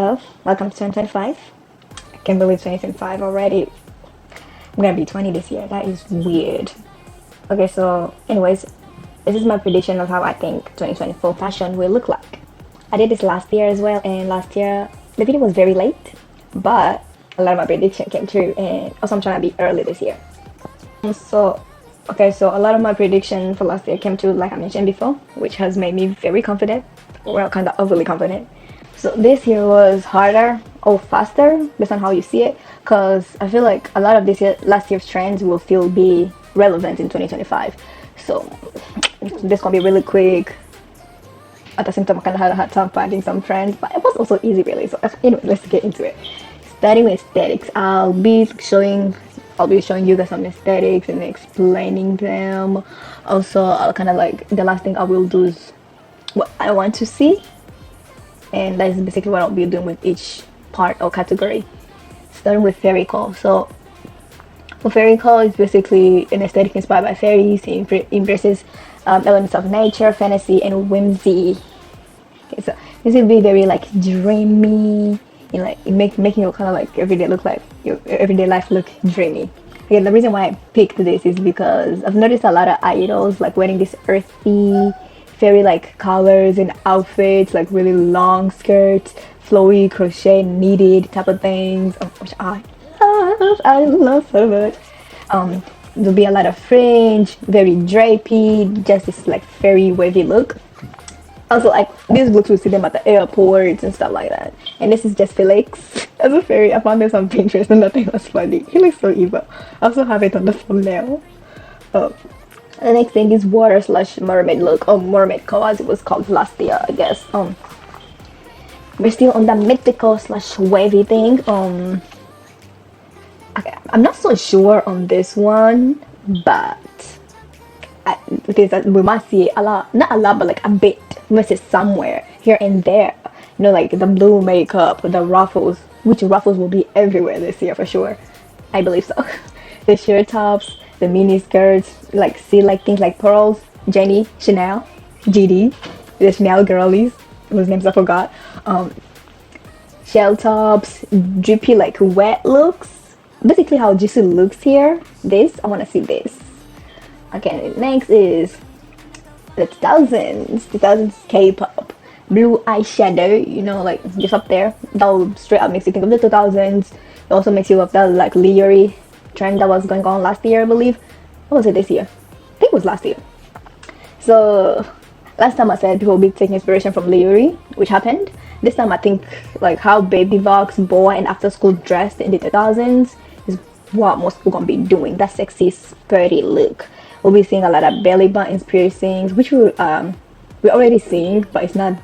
Hello, welcome to 2025. I can't believe 2025 already. I'm gonna be 20 this year. That is weird. Okay, so, anyways, this is my prediction of how I think 2024 fashion will look like. I did this last year as well, and last year the video was very late, but a lot of my prediction came true, and also I'm trying to be early this year. So, okay, so a lot of my prediction for last year came true, like I mentioned before, which has made me very confident, well, kind of overly confident. So this year was harder or faster, based on how you see it, because I feel like a lot of last year's trends will still be relevant in 2025. So this gonna be really quick. At the same time, I kind of had a hard time finding some trends, but it was also easy, really. So anyway, let's get into it. Starting with aesthetics, I'll be showing you guys some aesthetics and explaining them. Also, I'll kind of like the last thing I will do is what I want to see, and that is basically what I'll be doing with each part or category. Starting with fairy call. So for fairy call, it's basically an aesthetic inspired by fairies. It embraces elements of nature, fantasy, and whimsy. Okay, so this will be very like dreamy, and like making your kind of like your everyday life look dreamy. Again, the reason why I picked this is because I've noticed a lot of idols like wearing this earthy, fairy like colors and outfits, like really long skirts, flowy, crochet, knitted type of things, which I love so much. There'll be a lot of fringe, very drapey, just this like fairy wavy look. Also, like these looks, we see them at the airports and stuff like that. And this is just Felix as a fairy. I found this on Pinterest and nothing was funny. He looks so evil. I also have it on the thumbnail. The next thing is water slash mermaid look, or mermaid call as it was called last year, I guess. We're still on the mythical slash wavy thing. Okay, I'm not so sure on this one, but we might see a lot, not a lot, but like a bit. We might see somewhere here and there. You know, like the blue makeup, the ruffles, which ruffles will be everywhere this year for sure. I believe so. The shirt tops, the mini skirts, like see like things like pearls, Jenny, Chanel, GD, the Chanel girlies, whose names I forgot. Shell tops, drippy like wet looks. Basically how Jisoo looks here. This, I want to see this. Okay, next is the 2000s K-pop. Blue eyeshadow, you know, like just up there. That'll straight up makes you think of the 2000s. It also makes you of that like Leery trend that was going on last year, I believe. What was it this year? I think it was last year. So last time I said people will be taking inspiration from Leery, which happened. This time I think like how Baby Vox, Boa, and After School dressed in the 2000s is what most people gonna be doing. That sexy, spurty look. We'll be seeing a lot of belly buttons, piercings, which we're already seeing, but it's not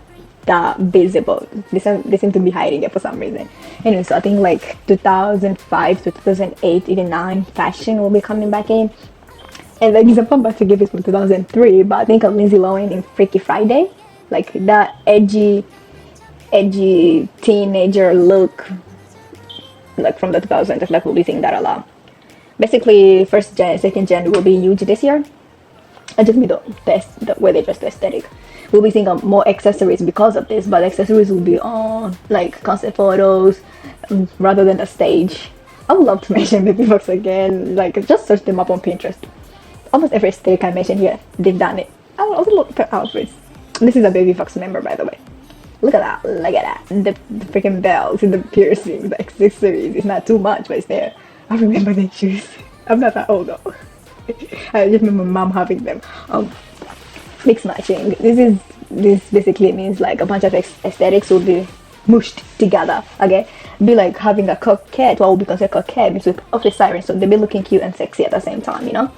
that visible. They seem to be hiding it for some reason. Anyway, so I think like 2005 to 2008, even 9 fashion will be coming back in. And the example I'm about to give is from 2003, but I think of Lindsay Lohan in Freaky Friday, like that edgy teenager look, like from the 2000s. I feel like we'll be seeing that a lot. Basically, first gen, second gen will be huge this year. I just mean the way they dress, the aesthetic. We'll be seeing more accessories because of this, but accessories will be on like concept photos rather than the stage. I would love to mention Baby Fox again. Like just search them up on Pinterest. Almost every aesthetic I mentioned here, they've done it. I will also look for outfits. This is a Baby Fox member, by the way. Look at that! Look at that! The freaking bells and the piercings, the accessories. It's not too much, but it's there. I remember the shoes. I'm not that old though. I just remember my mom having them. Mix matching. This basically means like a bunch of aesthetics will be mushed together. Okay, be like having a coquette. What would be considered coquette mixed with office siren, so they'll be looking cute and sexy at the same time. You know.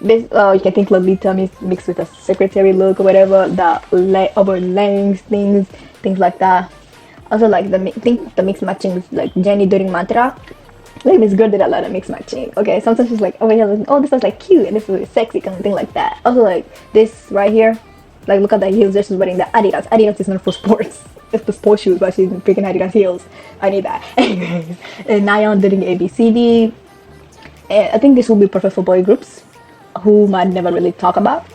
This you can think Lolita mixed with a secretary look or whatever. The over lengths things like that. Also like the mix matching is like Jenny during mantra. Like this girl did a lot of mix matching. Okay, sometimes she's like, oh this was like cute and this was sexy kind of thing like that. Also like this right here, like look at the heels. She's wearing the Adidas. Adidas is not for sports. It's the sports shoes, but she's freaking Adidas heels. I need that. Anyways, and Nayeon doing ABCD. And I think this will be perfect for boy groups, whom I never really talk about.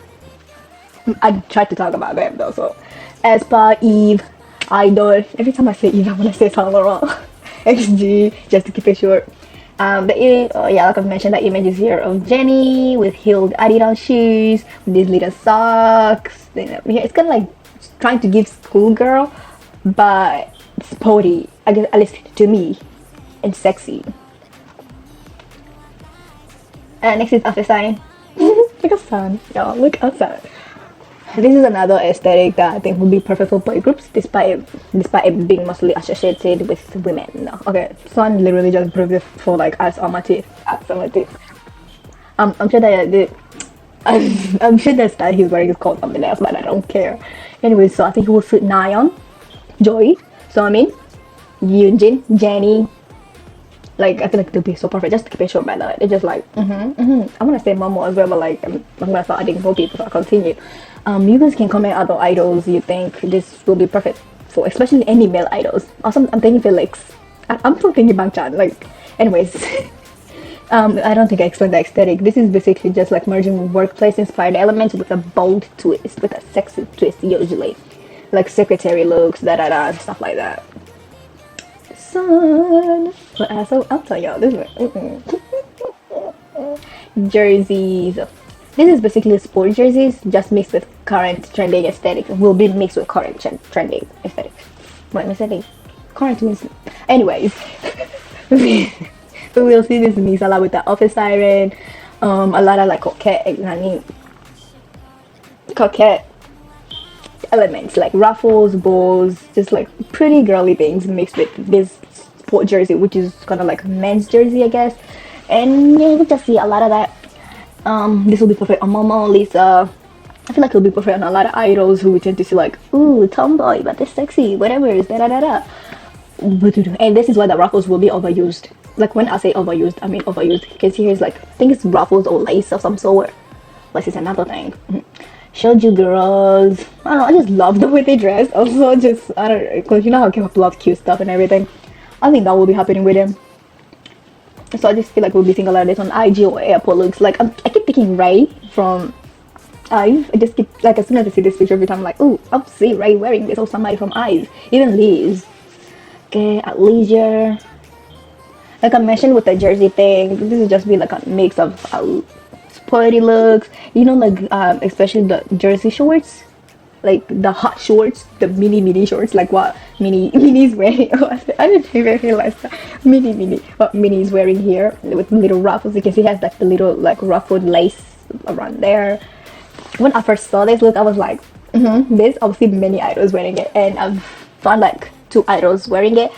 I tried to talk about them though. So aespa, Eve, idol. Every time I say Eve, I want to say Saint Laurent. XG, just to keep it short. Yeah, like I've mentioned, that image is here of Jenny with heeled Adidas shoes, with these little socks. Yeah, it's kind of like trying to give schoolgirl, but sporty, I guess, at least to me, and sexy. Next is office sign. Look outside, y'all. Look outside. This is another aesthetic that I think would be perfect for boy groups, despite it being mostly associated with women. No. Okay, Son literally just proved it for like us on my teeth. I'm sure that I'm sure that style he's wearing is called something else, but I don't care. Anyway, so I think it will suit Nayeon, Joey, Somin, Yunjin, Jenny. Like, I feel like they'll be so perfect. Just to keep it short, by the way. They're just like, I want to say Momo as well, but like, I'm gonna start adding more people, so I'll continue. You guys can comment other idols you think this will be perfect for, especially any male idols. Also, I'm thinking Felix. I'm still thinking Bangchan. Like, anyways. I don't think I explained the aesthetic. This is basically just like merging workplace-inspired elements with a bold twist, with a sexy twist usually. Like secretary looks, stuff like that. Son. But so I'll tell y'all this one. Jerseys. This is basically sport jerseys, just mixed with current trending aesthetic. Will be mixed with current trending aesthetic. What am I saying? Current means. Anyways, we'll see this mix a lot with the office siren. A lot of like coquette elements like ruffles, bows, just like pretty girly things mixed with this sport jersey, which is kind of like men's jersey, I guess. And yeah, we just see a lot of that. This will be perfect on Momo, Lisa. I feel like it'll be perfect on a lot of idols who we tend to see like, ooh, tomboy, but they're sexy, whatever, And this is why the ruffles will be overused. Like when I say overused, I mean overused. You can see here's like, I think it's ruffles or lace of some sort. Lace is another thing. Shouju girls. I don't know, I just love the way they dress. Also, just, I don't know, because you know how K-pop love cute stuff and everything. I think that will be happening with them. So I just feel like we'll be seeing a lot of this on IG or airport looks. Like, I keep picking Ray from IVE. I just keep, like, as soon as I see this picture every time, I'm like, oh, I'll see Ray wearing this or somebody from IVE. Even Liz. Okay, at leisure. Like I mentioned with the jersey thing, this is just be like a mix of sporty looks, you know, like especially the jersey shorts, like the hot shorts, the mini shorts, like what Mini's wearing. I didn't even realize that what Mini's wearing here with little ruffles. You can see he has like the little like ruffled lace around there. When I first saw this look, I was like, this, I'll see many idols wearing it, and I've found like 2 idols wearing it.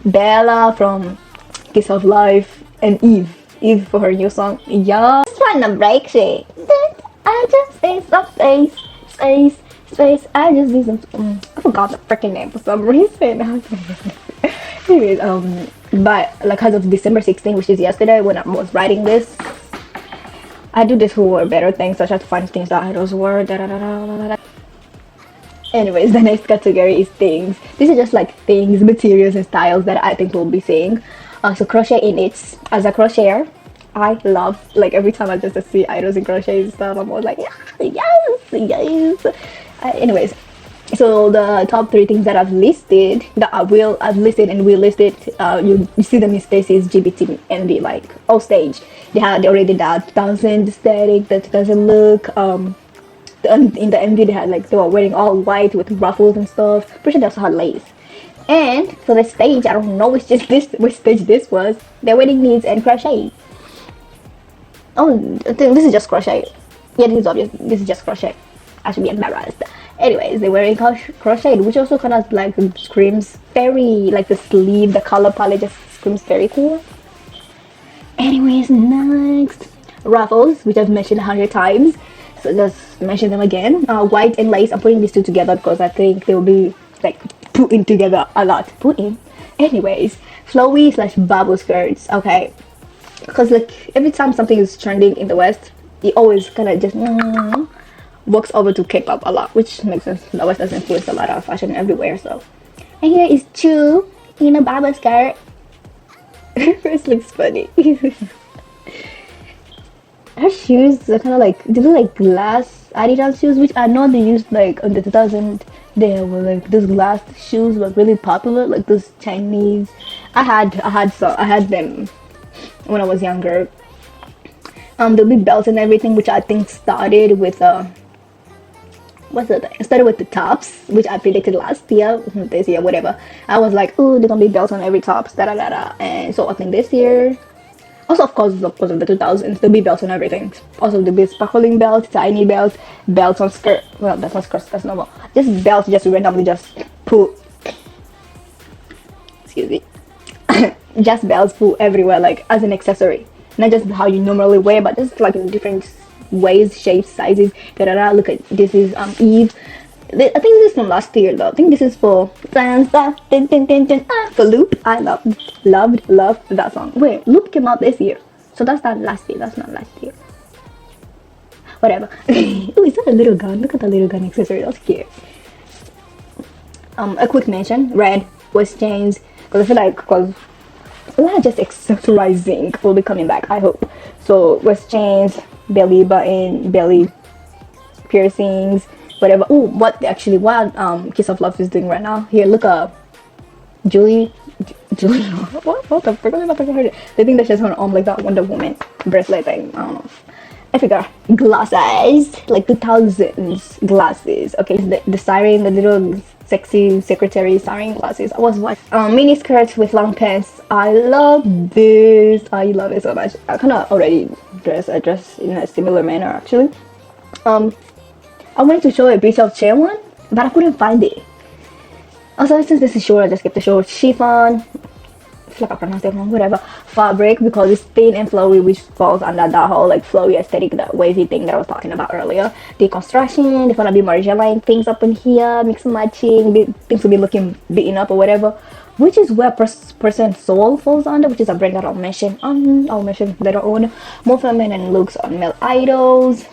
Bella from Kiss of Life and Eve for her new song. Yeah, just wanna break shit. I just need some space. I just need some. I forgot the freaking name for some reason. Anyways, but like as of December 16th, which is yesterday, when I was writing this, I do this for better things. So I try to find things that idols were. Anyways, the next category is things. These are just like things, materials, and styles that I think we'll be seeing. So crochet in it. As a crocheter, I love, like every time I just see idols in crochet and stuff, I'm always like, yes. Anyways, so the top 3 things that I've listed, I've listed and we listed, you see them in Stacy's GBT MV, like all stage. They already did that 2000 aesthetic, the 2000 look. In the MV they were wearing all white with ruffles and stuff. Pretty sure they also had lace. And for the stage, I don't know which stage this was. Their wedding needs and crochet. Oh, I think this is just crochet. Yeah, this is obvious. This is just crochet. I should be embarrassed. Anyways, they're wearing crochet, which also kind of like screams very, like the sleeve, the color palette just screams very cool. Anyways, next, ruffles, which I've mentioned 100 times. So just mention them again. White and lace. I'm putting these 2 together because I think they will be like put in together a lot. Anyways, flowy / bubble skirts. Okay, because like every time something is trending in the West, it always kind of just walks over to K-pop a lot, which makes sense. The West has influenced a lot of fashion everywhere. So, and here is Chu in a bubble skirt. This looks funny. Her shoes are kind of like, they look like glass Adidas shoes, which I know they used like on the 2000 There were like those glass shoes were really popular, like those Chinese. I had them when I was younger. There'll be belts and everything, which I think started with what's it? It started with the tops, which I predicted last year, this year, whatever. I was like, oh, there's gonna be belts on every tops, da da da da. And so I think this year, also of course of the 2000s, there'll be belts on everything. Also there'll be sparkling belts, tiny belts, belts on skirt. Well, that's not skirts, that's normal. Just belts, just randomly just put. Excuse me. Just belts put everywhere, like as an accessory. Not just how you normally wear, but just like in different ways, shapes, sizes. Da da da. Look at this is Eve. I think this is from last year though. I think this is for for Loop. I loved that song. Wait, Loop came out this year, so that's not last year. That's not last year. Whatever. Oh, is that a little gun? Look at the little gun accessory. That's cute. A quick mention: red waist chains, because I feel like a lot of just accessorizing will be coming back, I hope. So waist chains, belly button, belly piercings, whatever. Oh, what Kiss of Love is doing right now. Here, look up Julie what the frick was I about to heard it? They think that she has her arm like that Wonder Woman bracelet thing. I don't know. I figure glasses, like 2000s glasses. Okay, the siren, the little sexy secretary siren glasses. I was watching mini skirts with long pants. I love this. I love it so much. I kind of already dress in a similar manner actually. I wanted to show a piece of chair one, but I couldn't find it. Also, since this is short, I just kept the short chiffon. I feel like I pronounced it wrong, whatever. Fabric, because it's thin and flowy, which falls under that whole like flowy aesthetic, that wavy thing that I was talking about earlier. Deconstruction, if wanna be more gelline things up in here, mix and matching, things will be looking beaten up or whatever. Which is where Percent Soul falls under, which is a brand that I'll mention later on. More feminine looks on male idols.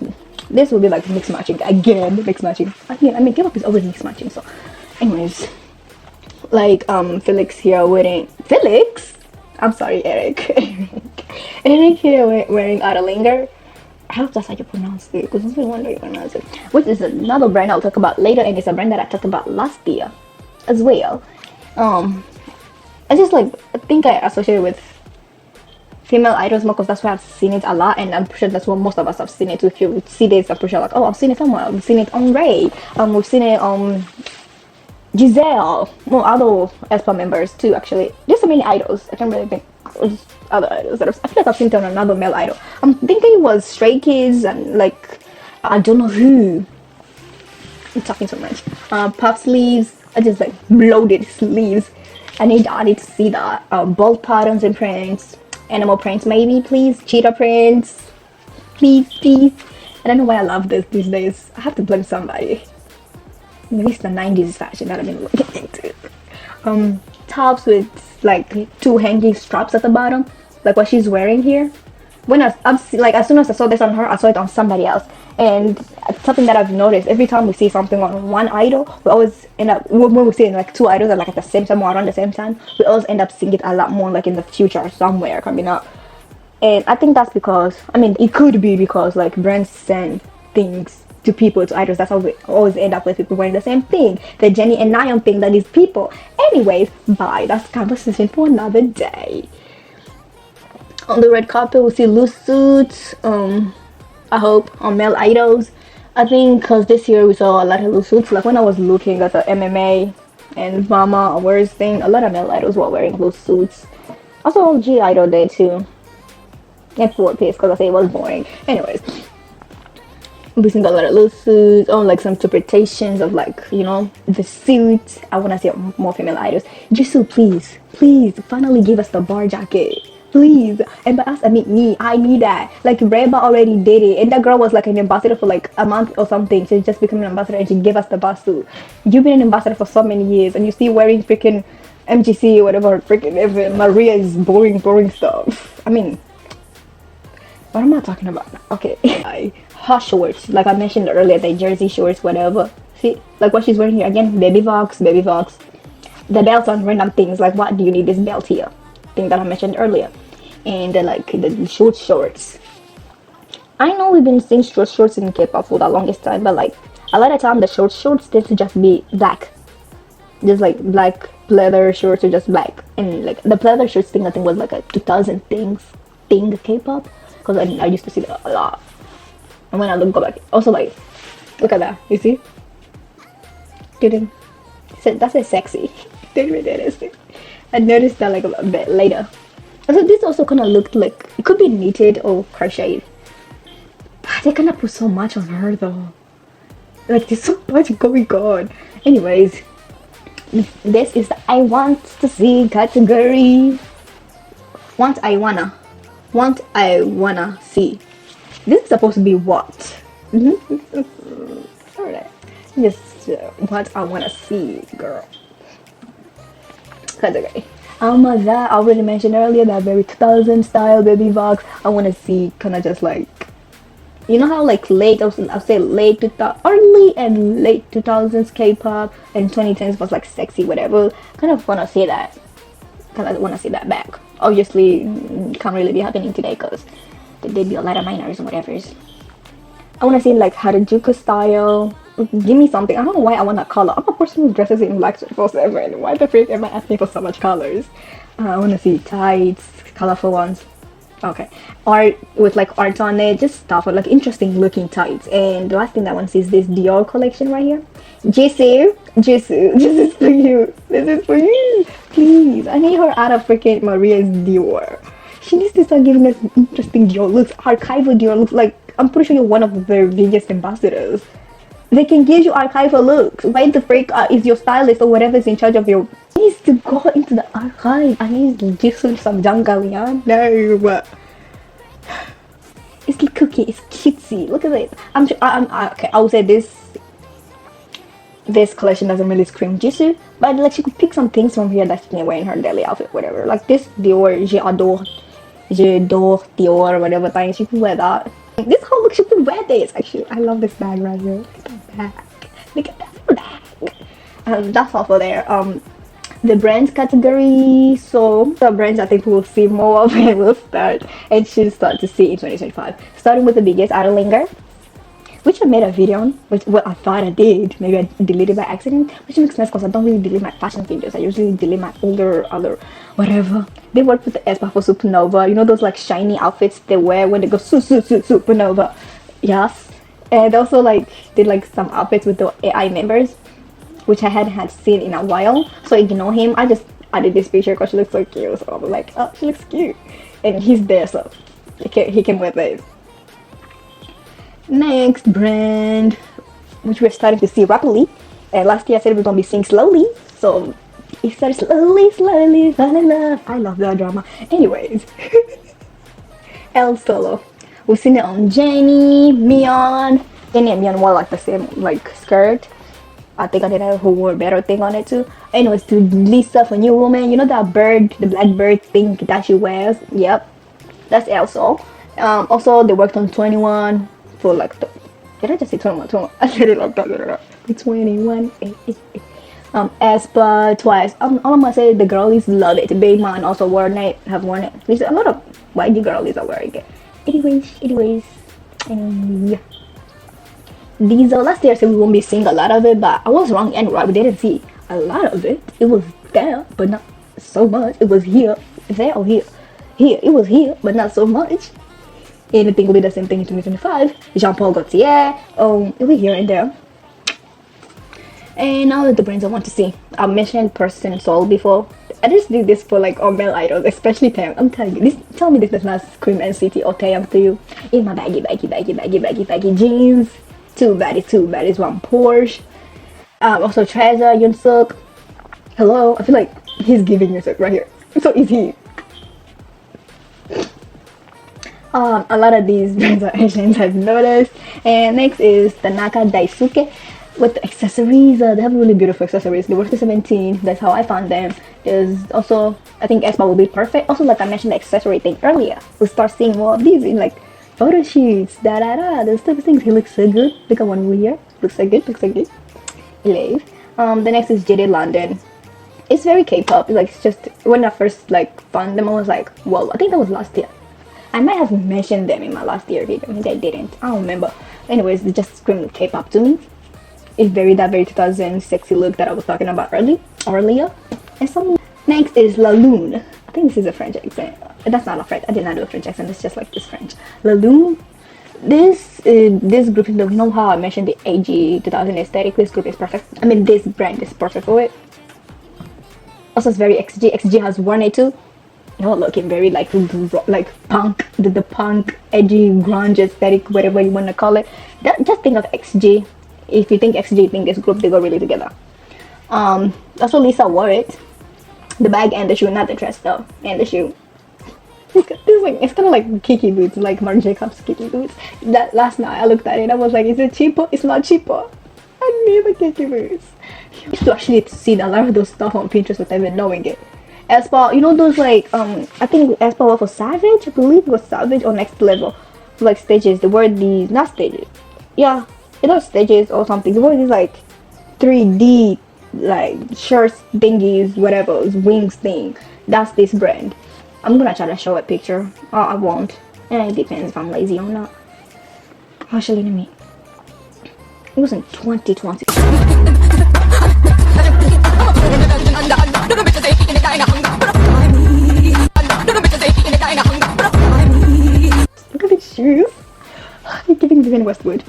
This will be like mix matching again, mix matching. I mean, K-pop is always mix matching. So, anyways, like Felix here wearing I'm sorry, Eric. Eric here wearing Adelinger. I hope that's how you pronounce it, because I wonder how you pronounce it. Which is another brand I'll talk about later, and it's a brand that I talked about last year as well. I just like I think I associate with female idols more because that's where I've seen it a lot, and I'm pretty sure that's where most of us have seen it. If you see this, I'm pretty sure like, oh, I've seen it somewhere. I've seen it on Ray. We've seen it on Giselle. More other aespa members too. Actually, there's so many idols. I can't really think. Other idols that I feel like I've seen it on another male idol. I'm thinking it was Stray Kids and like I don't know who. I'm talking so much. Puff sleeves. I just like bloated sleeves. I need to see that. Bold patterns and prints. Animal prints maybe, please. Cheetah prints. Please. I don't know why I love this these days. I have to blame somebody. Maybe it's the 90s fashion that I've been looking into. Tops with like two hanging straps at the bottom, like what she's wearing here. When like as soon as I saw this on her, I saw it on somebody else, and something that I've noticed every time we see something on one idol, we always end up when we see like two idols at like at the same time or around the same time, we always end up seeing it a lot more like in the future somewhere coming up. And I think that's because it could be because like brands send things to people, to idols. That's how we always end up with people wearing the same thing, the Jennie and Nayeon thing that is people. Anyways, bye, that's conversation for another day. On the red carpet we'll see loose suits, I hope, on male idols. I think because this year we saw a lot of loose suits. Like when I was looking at the MMA and Mama Awards thing, a lot of male idols were wearing loose suits. Also G Idol did too, and 4-piece because I say it was boring. Anyways, we seen a lot of loose suits, like some interpretations of like, the suit. I want to see more female idols. Jisoo, please finally give us the bar jacket, please. And by us I mean me. I need that. Like Reba already did it, and that girl was like an ambassador for like a month or something. She just became an ambassador and she gave us the bar suit. You've been an ambassador for so many years and you're still wearing freaking MGC or whatever freaking Maria is boring stuff. What am I talking about now? Okay. Hot shorts, like I mentioned earlier, the jersey shorts, whatever. See, like what she's wearing here again, baby Vox. The belts on random things, like what do you need this belt here? Thing that I mentioned earlier. And like the shorts. I know we've been seeing shorts in K-pop for the longest time, but like A lot of time the shorts tend to just be black, just like black pleather shorts are just black. And like the pleather shorts thing I think was like a 2000 thing K-pop, because I used to see that a lot. And when I go back, also like, look at that, you see? Didn't that's a sexy. Didn't really notice it. I noticed that like a bit later. So this also kind of looked like it could be knitted or crocheted. They kind of put so much on her though. Like there's so much going on. Anyways, this is the I want to see category. Want I wanna see. This is supposed to be what? Alright. Just what I wanna see, girl. Category. Oh my god, I already mentioned earlier that very 2000 style baby box. I wanna see kind of just like, you know how like I'll say late 2000, early and late 2000s K-pop and 2010s was like sexy whatever. Kind of wanna see that. Kind of wanna see that back. Obviously, can't really be happening today because there'd be a lot of minors and whatever. I wanna see like Harajuku style. Give me something. I don't know why I want that color. I'm a person who dresses in black 24/7. Why the freak am I asking for so much colors? I want to see tights, colorful ones. Okay, art with like art on it, just stuff with like interesting looking tights. And the last thing that I want to see is this Dior collection right here. Jisoo, this is for you. This is for you. Please, I need her out of freaking Maria's Dior. She needs to start giving us interesting Dior looks, archival Dior looks. Like I'm pretty sure you're one of their biggest ambassadors. They can give you archival looks. Why the freak is your stylist or whatever is in charge of your needs to go into the archive. I need to give some Jangalian. No, it's cookie. It's cutesy. Look at it. Okay. I would say this collection doesn't really scream Jisoo, but like she could pick some things from here that she can wear in her daily outfit, whatever. Like this Dior, j'adore Dior, whatever thing. She could wear that. This whole look, she could wear this. Actually, I love this bag right here. Look at that bag. Look at that bag. That's all for there. The brands category. So the brands I think we'll see more of and we'll start and should start to see in 2025. Starting with the biggest, Idolinger, which I made a video on, which I thought I did. Maybe I deleted by accident, which makes sense because I don't really delete my fashion videos. I usually delete my other whatever. They work with the aespa for Supernova. You know those like shiny outfits they wear when they go Supernova. Yes. And also like did like some outfits with the AI members, which I hadn't seen in a while. So ignore him. I just added this picture because she looks so cute. So I was like, oh, she looks cute, and he's there, so he can wear this. Next brand, which we're starting to see rapidly. And last year I said we're gonna be seeing slowly, so it started slowly, fall in love. I love that drama. Anyways, El Solo. We've seen it on Jennie, Miyeon. Jennie and Miyeon wore like the same like skirt. I think I did a who wore a better thing on it too. Anyways, to Lisa for New Woman, you know that bird, the black bird thing that she wears? Yep, that's ELSO. Also they worked on 21 for like did I just say 21? I said it like that. 21. aespa, Twice. All I'm gonna say, the girlies love it. Baeman also have worn it. There's a lot of YG girlies are wearing it. Anyways, yeah. Diesel, last year I said we won't be seeing a lot of it, but I was wrong and right. We didn't see a lot of it. It was there, but not so much. It was here, there, or here. It was here, but not so much. Anything will be the same thing in 2025. Jean Paul Gaultier, it'll be here and there. And now the brands I want to see. I mentioned Person Soul before. I just did this for like all male idols, especially Taeyang. I'm telling you, this. Tell me this does not scream NCT or Taeyang to you. In my baggy jeans. Two baddies, one Porsche. Also Treasure, Yoonsuk. Hello, I feel like he's giving Yoonsuk right here. So is he. A lot of these brands are Asians, I've noticed. And next is Tanaka Daisuke with the accessories. They have really beautiful accessories. They work to 17. That's how I found them. There's also, I think aespa will be perfect. Also, like I mentioned the accessory thing earlier, we'll start seeing more of these in like photo shoots, those type of things. He looks so good. Look at one over here. Looks so good. Leave. The next is JD London. It's very K-pop. Like it's just when I first like found them, I was like, whoa. I think that was last year. I might have mentioned them in my last year video. Maybe I didn't. I don't remember. Anyways, they just scream K-pop to me. It's very 2000 sexy look that I was talking about earlier. And some next is La Lune. I think this is a French accent. That's not a French. I did not do a French accent. It's just like this French. La Lune. This group is, you know how I mentioned the AG 2000 aesthetic. This group is perfect. I mean, this brand is perfect for it. Also, it's very XG. XG has 1A2. You know, looking very like punk, the punk, edgy, grunge aesthetic, whatever you want to call it. Just think of XG. If you think XG, think this group, they go really together. Also Lisa wore it. The bag and the shoe, not the dress though, and the shoe. It's kind of like Kiki boots, like Marc Jacobs Kiki boots. That last night I looked at it, I was like, is it cheaper? It's not cheaper. I need the Kiki boots. I used to actually see a lot of those stuff on Pinterest without even knowing it. aespa, you know those like I think aespa was for Savage, I believe it was Savage or Next Level, like stages. They were these, not stages, yeah, you know, stages or something. They were these like 3D like shirts thingies, whatever, wings thing. That's this brand. I'm gonna try to show a picture. I won't. And it depends if I'm lazy or not. I'll show you in a minute. It was in 2020. Look at these shoes. You're giving Vivienne Westwood.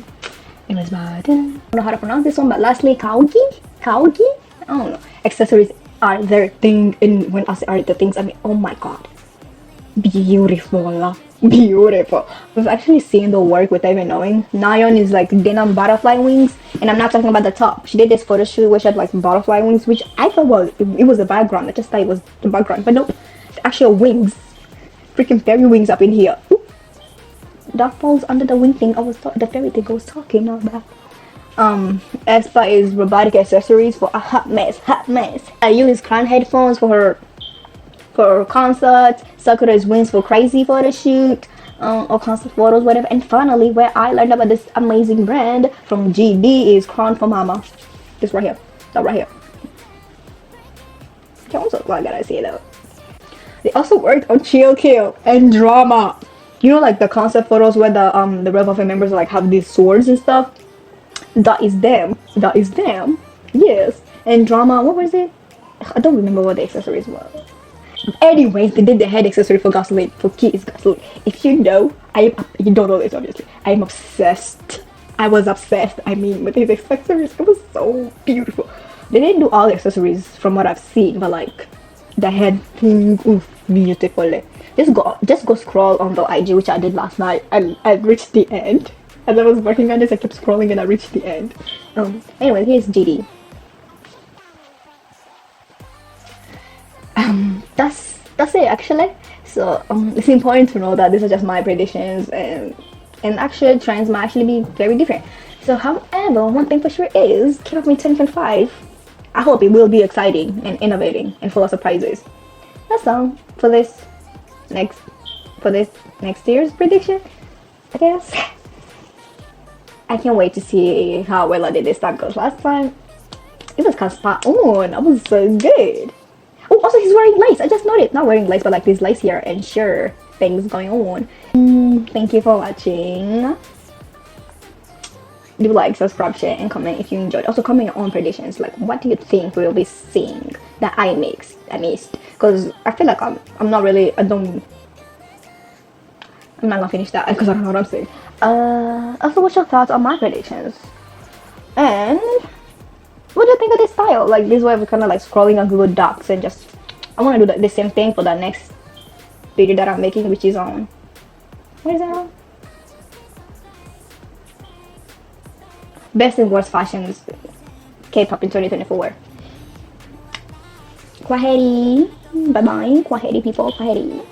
Anyways, I don't know how to pronounce this one, but lastly, Kaogi? I don't know. Accessories are their thing, and when I say are the things, I mean, oh my god. Beautiful. Beautiful. We've actually seen the work without even knowing. Nayeon is like denim butterfly wings, and I'm not talking about the top. She did this photo shoot which had like butterfly wings, which I thought was it was the background. I just thought it was the background, but nope, the actual wings. Freaking fairy wings up in here. Ooh. That falls under the wing thing. The fairy thing I was talking about. aespa is robotic accessories for a hot mess. I use crown headphones for concerts. Sakura is wings for crazy photo shoot, or concert photos, whatever. And finally, where I learned about this amazing brand from GD is Crown for Mama. This right here. That right here. Okay, I'm so glad that I see it out. They also worked on Chill Kill and Drama. You know, like the concept photos where the Revolve members like have these swords and stuff. That is them. Yes. And Drama, what was it? I don't remember what the accessories were. Anyways, they did the head accessory for Gasoline, for Kids Gasoline. If you know, you don't know this obviously. I am obsessed. I was obsessed, I mean, with these accessories. It was so beautiful. They didn't do all the accessories from what I've seen, but like the head thing, oof, beautiful. Just go scroll on the IG, which I did last night, and I reached the end. As I was working on this, I kept scrolling and I reached the end. Anyway, here's GD. That's it actually. So it's important to know that these are just my predictions, and actual trends might actually be very different. So however, one thing for sure is K-pop in 2025. I hope it will be exciting and innovating and full of surprises. That's all for this next year's prediction, I guess. I can't wait to see how well I did this time, because last time it was kind of spot on. I was so good. Oh, also he's wearing lace. I just noticed. Not wearing lace, but like this lace here and sure things going on. Thank you for watching. Do like, subscribe, share, and comment if you enjoyed. Also comment your own predictions. Like, what do you think we'll be seeing that I missed? Because I feel like I'm not really. I'm not gonna finish that because I don't know what I'm saying. Also, what's your thoughts on my predictions? And what do you think of this style? Like this way of kind of like scrolling on Google Docs and just, I want to do the same thing for the next video that I'm making, which is on, what is that on? Best and worst fashions K-pop in 2024. Kwaheri. Bye bye. Kwaheri people. Kwaheri.